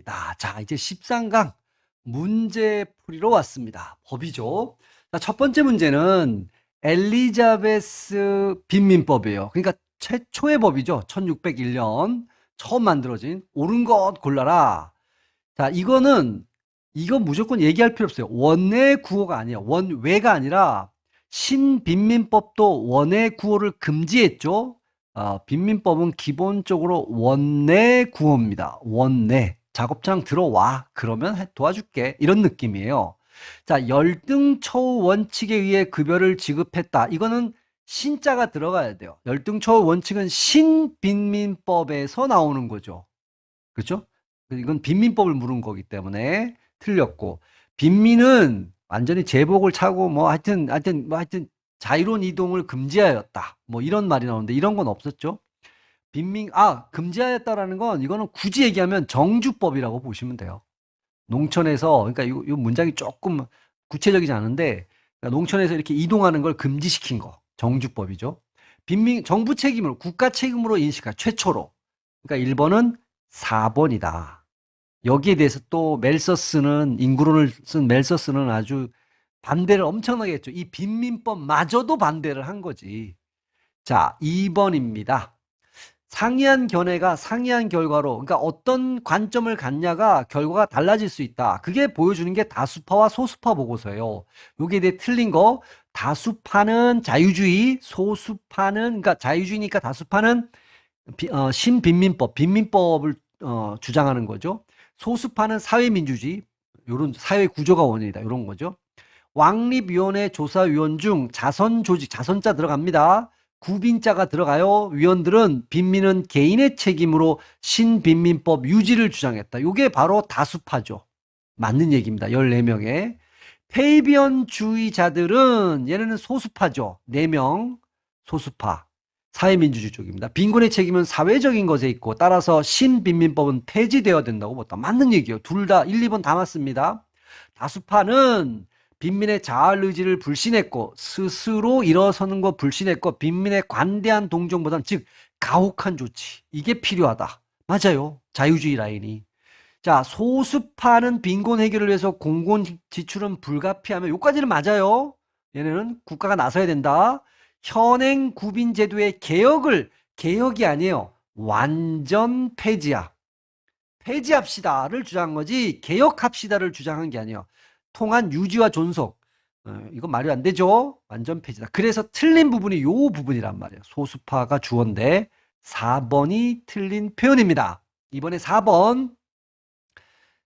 되겠다. 자, 이제 13강 문제 풀이로 왔습니다. 법이죠. 자, 첫 번째 문제는 엘리자베스 빈민법이에요. 그러니까 최초의 법이죠. 1601년 처음 만들어진 옳은 것 골라라. 자, 이건 무조건 얘기할 필요 없어요. 원내 구호가 아니에요. 원외가 아니라 신빈민법도 원내 구호를 금지했죠. 빈민법은 기본적으로 원내 구호입니다. 원내. 작업장 들어와. 그러면 도와줄게. 이런 느낌이에요. 자, 열등처우 원칙에 의해 급여를 지급했다. 이거는 신자가 들어가야 돼요. 열등처우 원칙은 신빈민법에서 나오는 거죠. 그렇죠? 이건 빈민법을 물은 거기 때문에 틀렸고, 빈민은 완전히 제복을 차고 하여튼 자유로운 이동을 금지하였다. 뭐 이런 말이 나오는데 이런 건 없었죠. 금지하였다라는 건 이거는 굳이 얘기하면 정주법이라고 보시면 돼요. 농촌에서, 그러니까 이 문장이 조금 구체적이지 않은데, 그러니까 농촌에서 이렇게 이동하는 걸 금지시킨 거. 정주법이죠. 정부 책임으로, 국가 책임으로 인식한 최초로. 그러니까 1번은 4번이다. 여기에 대해서 또 인구론을 쓴 멜서스는 아주 반대를 엄청나게 했죠. 이 빈민법마저도 반대를 한 거지. 자, 2번입니다. 상이한 견해가 상이한 결과로, 그러니까 어떤 관점을 갖냐가 결과가 달라질 수 있다. 그게 보여주는 게 다수파와 소수파 보고서예요. 여기에 대해 틀린 거, 다수파는 자유주의, 그러니까 자유주의니까 다수파는 신빈민법, 빈민법을 주장하는 거죠. 소수파는 사회민주주의, 요런 사회 구조가 원인이다. 이런 거죠. 왕립위원회 조사위원 중 자선조직, 자선자 들어갑니다. 구빈자가 들어가요. 위원들은 빈민은 개인의 책임으로 신빈민법 유지를 주장했다. 이게 바로 다수파죠. 맞는 얘기입니다. 14명에. 폐변주의자들은 얘네는 소수파죠. 4명 소수파. 사회민주주의 쪽입니다. 빈곤의 책임은 사회적인 것에 있고 따라서 신빈민법은 폐지되어야 된다고 봤다. 맞는 얘기예요. 둘 다 1, 2번 다 맞습니다. 다수파는 빈민의 자활 의지를 불신했고 스스로 일어서는 것 불신했고 빈민의 관대한 동정보다는 즉 가혹한 조치 이게 필요하다. 맞아요. 자유주의 라인이. 자, 소수파는 빈곤 해결을 위해서 공공 지출은 불가피하며 요까지는 맞아요. 얘네는 국가가 나서야 된다. 현행 구빈 제도의 개혁이 아니에요. 완전 폐지야. 폐지합시다를 주장한 거지 개혁합시다를 주장한 게 아니에요. 통한 유지와 존속. 이거 말이 안 되죠. 완전 폐지다. 그래서 틀린 부분이 요 부분이란 말이에요. 소수파가 주어인데 4번이 틀린 표현입니다. 이번에 4번.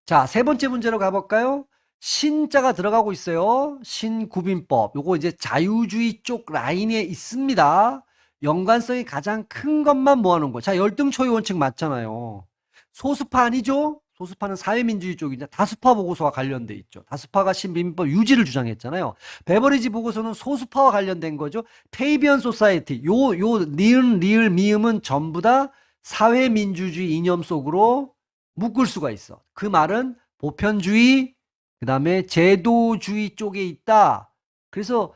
자, 세 번째 문제로 가볼까요? 신자가 들어가고 있어요. 신구빈법. 요거 이제 자유주의 쪽 라인에 있습니다. 연관성이 가장 큰 것만 모아놓은 거. 자, 열등초의 원칙 맞잖아요. 소수파 아니죠? 소수파는 사회민주주의 쪽이죠. 다수파 보고서와 관련돼 있죠. 다수파가 신빈민법 유지를 주장했잖아요. 베버리지 보고서는 소수파와 관련된 거죠. 페이비언 소사이티. 니은, 리을, 미음은 전부 다 사회민주주의 이념 속으로 묶을 수가 있어. 그 말은 보편주의, 그 다음에 제도주의 쪽에 있다. 그래서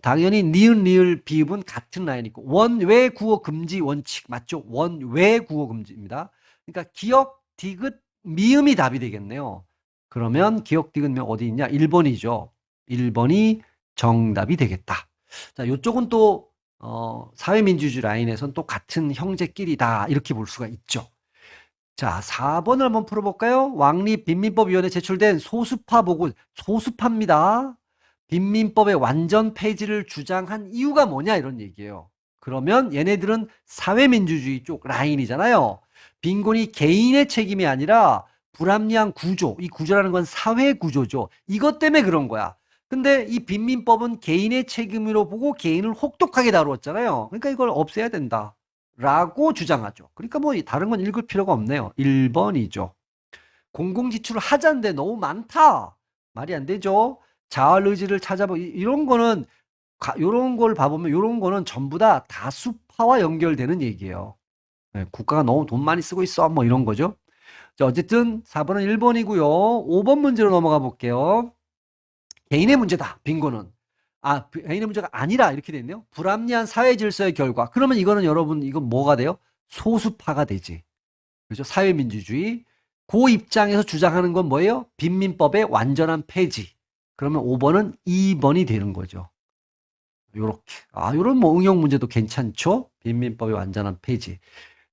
당연히 니은, 리을, 비읍은 같은 라인이고 원외 구호 금지 원칙 맞죠? 원외 구호 금지입니다. 그러니까 기역, 디귿, 미음이 답이 되겠네요. 그러면 기역, 디귿, 미음 어디 있냐? 1번이죠. 1번이 정답이 되겠다. 자, 요쪽은 또 사회민주주의 라인에선 또 같은 형제끼리다 이렇게 볼 수가 있죠. 자, 4번을 한번 풀어볼까요? 왕립빈민법위원회 제출된 소수파 보고, 소수파입니다. 빈민법의 완전 폐지를 주장한 이유가 뭐냐 이런 얘기예요. 그러면 얘네들은 사회민주주의 쪽 라인이잖아요. 빈곤이 개인의 책임이 아니라 불합리한 구조, 이 구조라는 건 사회 구조죠. 이것 때문에 그런 거야. 근데 이 빈민법은 개인의 책임으로 보고 개인을 혹독하게 다루었잖아요. 그러니까 이걸 없애야 된다. 라고 주장하죠. 그러니까 뭐 다른 건 읽을 필요가 없네요. 1번이죠. 공공지출을 하자는데 너무 많다. 말이 안 되죠. 자활의지를 찾아보 이런 거는 이런 걸 봐보면 이런 거는 전부 다 다수파와 연결되는 얘기예요. 네, 국가가 너무 돈 많이 쓰고 있어. 뭐 이런 거죠. 자, 어쨌든 4번은 1번이고요. 5번 문제로 넘어가 볼게요. 개인의 문제다. 빈곤은. 개인의 문제가 아니라 이렇게 돼 있네요. 불합리한 사회 질서의 결과. 그러면 이거는 여러분 이건 뭐가 돼요? 소수파가 되지. 그죠? 사회민주주의. 그 입장에서 주장하는 건 뭐예요? 빈민법의 완전한 폐지. 그러면 5번은 2번이 되는 거죠. 요렇게. 요런 뭐 응용 문제도 괜찮죠? 빈민법의 완전한 폐지.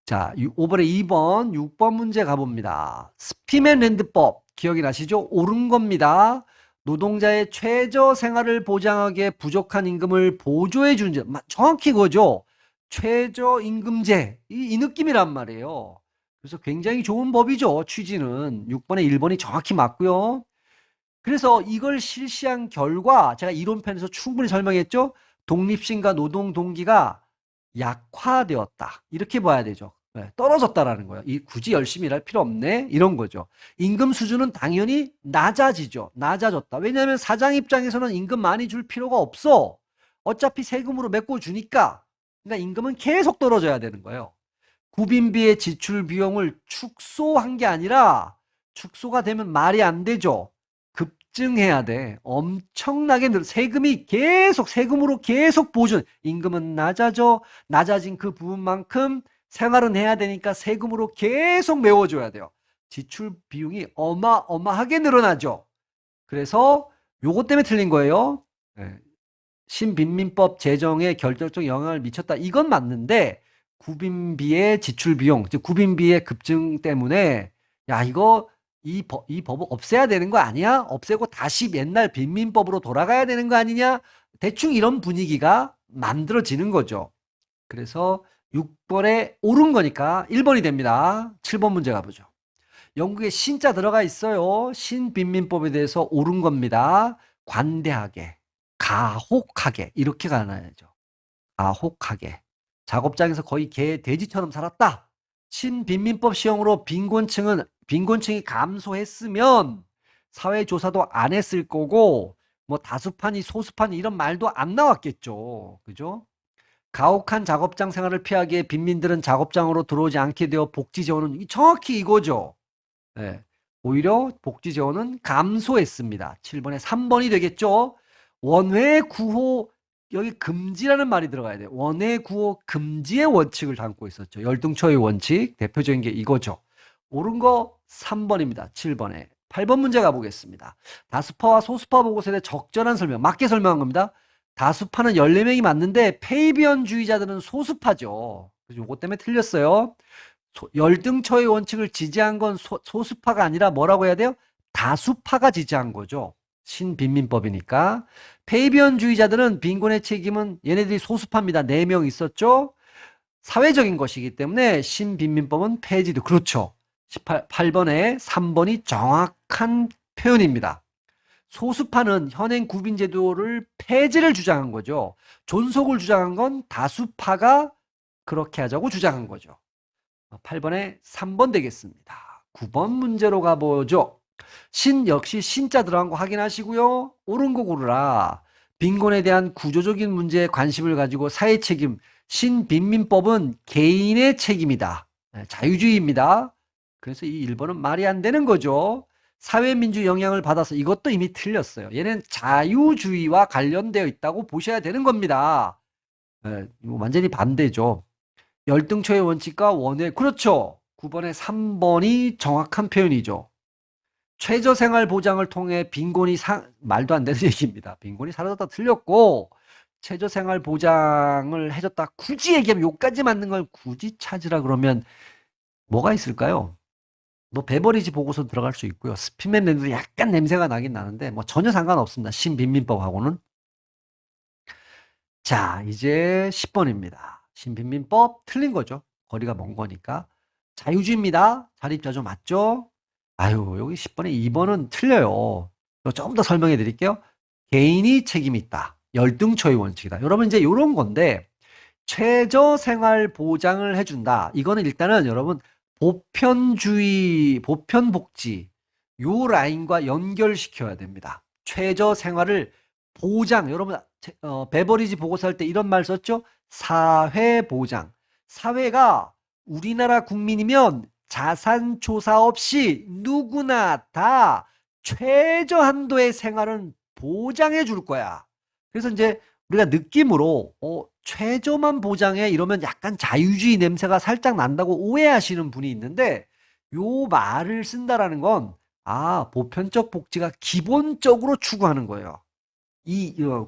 자, 5번에 2번, 6번 문제 가봅니다. 스피맨랜드법 기억이 나시죠? 옳은 겁니다. 노동자의 최저 생활을 보장하기에 부족한 임금을 보조해 준 점. 정확히 그거죠. 최저임금제. 이 느낌이란 말이에요. 그래서 굉장히 좋은 법이죠. 취지는. 6번에 1번이 정확히 맞고요. 그래서 이걸 실시한 결과 제가 이론편에서 충분히 설명했죠. 독립심과 노동 동기가 약화되었다. 이렇게 봐야 되죠. 네, 떨어졌다라는 거예요. 굳이 열심히 일할 필요 없네. 이런 거죠. 임금 수준은 당연히 낮아지죠. 낮아졌다. 왜냐하면 사장 입장에서는 임금 많이 줄 필요가 없어. 어차피 세금으로 메꿔주니까. 그러니까 임금은 계속 떨어져야 되는 거예요. 구빈비의 지출 비용을 축소한 게 아니라 축소가 되면 말이 안 되죠. 급증해야 돼. 엄청나게 세금이 계속 세금으로 계속 보존. 임금은 낮아져. 낮아진 그 부분만큼 생활은 해야 되니까 세금으로 계속 메워줘야 돼요. 지출 비용이 어마어마하게 늘어나죠. 그래서 요것 때문에 틀린 거예요. 네. 신빈민법 제정에 결정적 영향을 미쳤다. 이건 맞는데 구빈비의 지출 비용, 즉 구빈비의 급증 때문에 야 이거 이 법을 없애야 되는 거 아니야? 없애고 다시 옛날 빈민법으로 돌아가야 되는 거 아니냐? 대충 이런 분위기가 만들어지는 거죠. 그래서 6번에 옳은 거니까 1번이 됩니다. 7번 문제 가보죠. 영국에 신자 들어가 있어요. 신빈민법에 대해서 옳은 겁니다. 관대하게, 가혹하게 이렇게 가나야죠. 가혹하게. 작업장에서 거의 돼지처럼 살았다. 신빈민법 시형으로 빈곤층이 감소했으면 사회조사도 안 했을 거고 뭐 다수판이 소수판이 이런 말도 안 나왔겠죠. 그죠? 가혹한 작업장 생활을 피하기 위해 빈민들은 작업장으로 들어오지 않게 되어 복지 재원은 정확히 이거죠. 네. 오히려 복지 재원은 감소했습니다. 7번에 3번이 되겠죠. 원회 구호 여기 금지라는 말이 들어가야 돼요. 원회 구호 금지의 원칙을 담고 있었죠. 열등처의 원칙 대표적인 게 이거죠. 옳은 거 3번입니다. 7번에 8번 문제 가보겠습니다. 다수파와 소수파 보고서에 대해 적절한 설명 맞게 설명한 겁니다. 다수파는 14명이 맞는데 페이비언주의자들은 소수파죠. 그래서 요거 때문에 틀렸어요. 열등처의 원칙을 지지한 건 소수파가 아니라 뭐라고 해야 돼요? 다수파가 지지한 거죠. 신빈민법이니까. 페이비언주의자들은 빈곤의 책임은 얘네들이 소수파입니다. 4명 있었죠. 사회적인 것이기 때문에 신빈민법은 폐지도 그렇죠. 8번에 3번이 정확한 표현입니다. 소수파는 현행 구빈제도를 폐지를 주장한 거죠. 존속을 주장한 건 다수파가 그렇게 하자고 주장한 거죠. 8번에 3번 되겠습니다. 9번 문제로 가보죠. 역시 신자 들어간 거 확인하시고요. 옳은 거 고르라. 빈곤에 대한 구조적인 문제에 관심을 가지고 사회 책임, 신빈민법은 개인의 책임이다. 자유주의입니다. 그래서 이 1번은 말이 안 되는 거죠. 사회민주 영향을 받아서 이것도 이미 틀렸어요. 얘는 자유주의와 관련되어 있다고 보셔야 되는 겁니다. 완전히 반대죠. 열등처의 원칙과 원회 그렇죠. 9번에 3번이 정확한 표현이죠. 최저생활 보장을 통해 말도 안 되는 얘기입니다. 빈곤이 사라졌다 틀렸고 최저생활 보장을 해줬다 굳이 얘기하면 요까지 맞는 걸 굳이 찾으라 그러면 뭐가 있을까요? 뭐 베버리지 보고서 들어갈 수 있고요. 스피맨랜드 약간 냄새가 나긴 나는데 뭐 전혀 상관없습니다. 신빈민법하고는. 자, 이제 10번입니다. 신빈민법 틀린 거죠. 거리가 먼 거니까. 자유주의입니다. 자립자조 맞죠? 아유, 여기 10번에 2번은 틀려요. 조금 더 설명해 드릴게요. 개인이 책임이 있다. 열등처의 원칙이다. 여러분 이제 이런 건데 최저 생활 보장을 해준다. 이거는 일단은 여러분 보편주의, 보편복지 요 라인과 연결시켜야 됩니다. 최저 생활을 보장. 여러분 베버리지 보고서 할 때 이런 말 썼죠? 사회보장. 사회가 우리나라 국민이면 자산조사 없이 누구나 다 최저 한도의 생활은 보장해 줄 거야. 그래서 이제 우리가 느낌으로 최저만 보장해 이러면 약간 자유주의 냄새가 살짝 난다고 오해하시는 분이 있는데 요 말을 쓴다라는 건, 보편적 복지가 기본적으로 추구하는 거예요.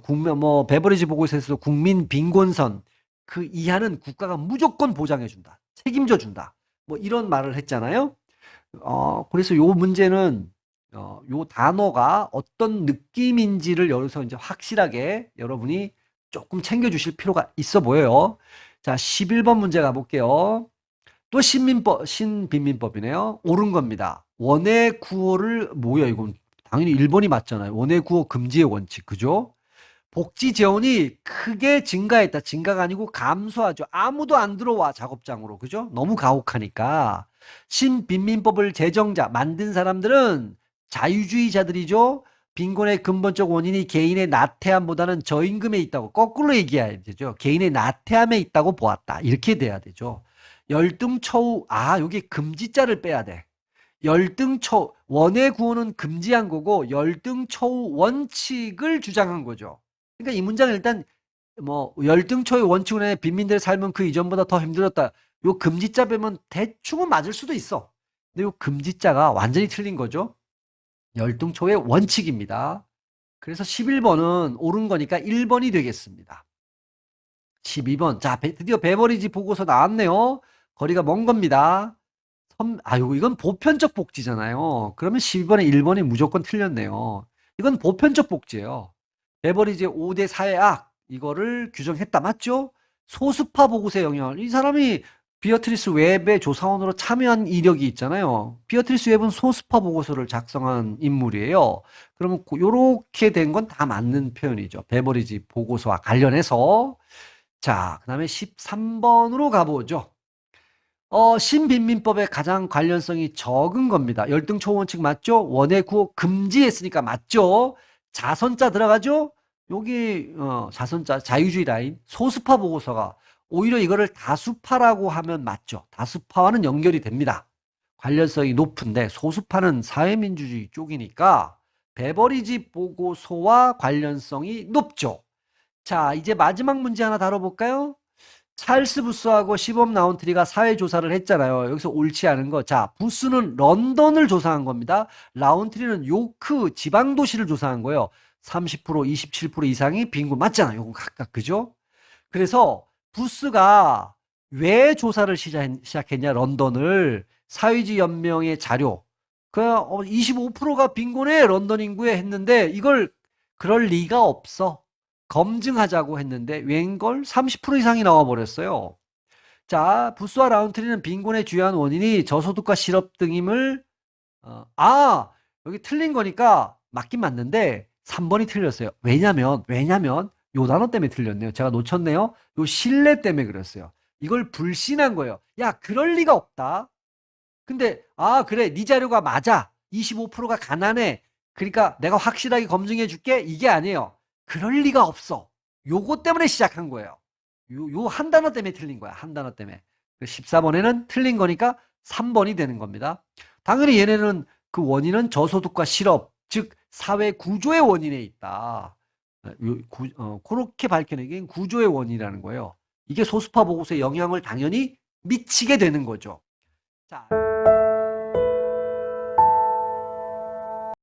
국면, 베버리지 보고서에서도 국민 빈곤선, 그 이하는 국가가 무조건 보장해준다. 책임져준다. 뭐 이런 말을 했잖아요. 그래서 요 문제는, 요 단어가 어떤 느낌인지를 여기서 이제 확실하게 여러분이 조금 챙겨주실 필요가 있어 보여요. 자, 11번 문제 가볼게요. 또 신빈민법이네요. 옳은 겁니다. 원해 구호를, 뭐야, 이건 당연히 1번이 맞잖아요. 원해 구호 금지의 원칙, 그죠? 복지 재원이 크게 증가했다. 증가가 아니고 감소하죠. 아무도 안 들어와, 작업장으로. 그죠? 너무 가혹하니까. 신빈민법을 제정자, 만든 사람들은 자유주의자들이죠. 빈곤의 근본적 원인이 개인의 나태함보다는 저임금에 있다고, 거꾸로 얘기해야 되죠. 개인의 나태함에 있다고 보았다. 이렇게 돼야 되죠. 열등처우, 여기 금지자를 빼야 돼. 원의 구호는 금지한 거고, 열등처우 원칙을 주장한 거죠. 그러니까 이 문장은 일단, 열등처우 원칙으로 빈민들의 삶은 그 이전보다 더 힘들었다. 요 금지자 빼면 대충은 맞을 수도 있어. 근데 요 금지자가 완전히 틀린 거죠. 열등처우의 원칙입니다. 그래서 11번은 옳은 거니까 1번이 되겠습니다. 12번. 자, 드디어 베버리지 보고서 나왔네요. 거리가 먼 겁니다. 이건 보편적 복지잖아요. 그러면 12번에 1번이 무조건 틀렸네요. 이건 보편적 복지예요. 베버리지 5대 사회악, 이거를 규정했다. 맞죠? 소수파 보고서의 영향을. 이 사람이 비어트리스 웹의 조사원으로 참여한 이력이 있잖아요. 비어트리스 웹은 소수파 보고서를 작성한 인물이에요. 그러면 요렇게 된 건 다 맞는 표현이죠. 베버리지 보고서와 관련해서. 자, 그 다음에 13번으로 가보죠. 신빈민법에 가장 관련성이 적은 겁니다. 열등초원칙 맞죠? 원해 구호 금지했으니까 맞죠? 자선자 들어가죠? 여기 자선자 자유주의 라인 소수파 보고서가 오히려 이거를 다수파라고 하면 맞죠. 다수파와는 연결이 됩니다. 관련성이 높은데 소수파는 사회민주주의 쪽이니까 베버리지 보고서와 관련성이 높죠. 자, 이제 마지막 문제 하나 다뤄볼까요? 찰스 부스하고 시범 라운트리가 사회조사를 했잖아요. 여기서 옳지 않은 거. 자, 부스는 런던을 조사한 겁니다. 라운트리는 요크 지방도시를 조사한 거예요. 30%, 27% 이상이 빈곤 맞잖아요. 요거 각각, 그죠? 그래서 부스가 왜 조사를 시작했냐, 런던을. 사회주의 연명의 자료. 25%가 빈곤해, 런던 인구에 했는데, 이걸 그럴 리가 없어. 검증하자고 했는데 웬걸 30% 이상이 나와버렸어요. 자, 부스와 라운트리는 빈곤의 주요한 원인이 저소득과 실업 등임을 여기 틀린 거니까 맞긴 맞는데 3번이 틀렸어요. 왜냐면 요 단어 때문에 틀렸네요. 제가 놓쳤네요. 요 신뢰 때문에 그랬어요. 이걸 불신한 거예요. 야, 그럴 리가 없다. 근데 그래, 네 자료가 맞아. 25%가 가난해. 그러니까 내가 확실하게 검증해 줄게. 이게 아니에요. 그럴 리가 없어. 요거 때문에 시작한 거예요. 요 한 단어 때문에 틀린 거야. 한 단어 때문에. 14번에는 틀린 거니까 3번이 되는 겁니다. 당연히 얘네는 그 원인은 저소득과 실업, 즉 사회 구조의 원인에 있다. 그렇게 밝혀내긴 구조의 원인이라는 거예요. 이게 소수파 보고서에 영향을 당연히 미치게 되는 거죠. 자.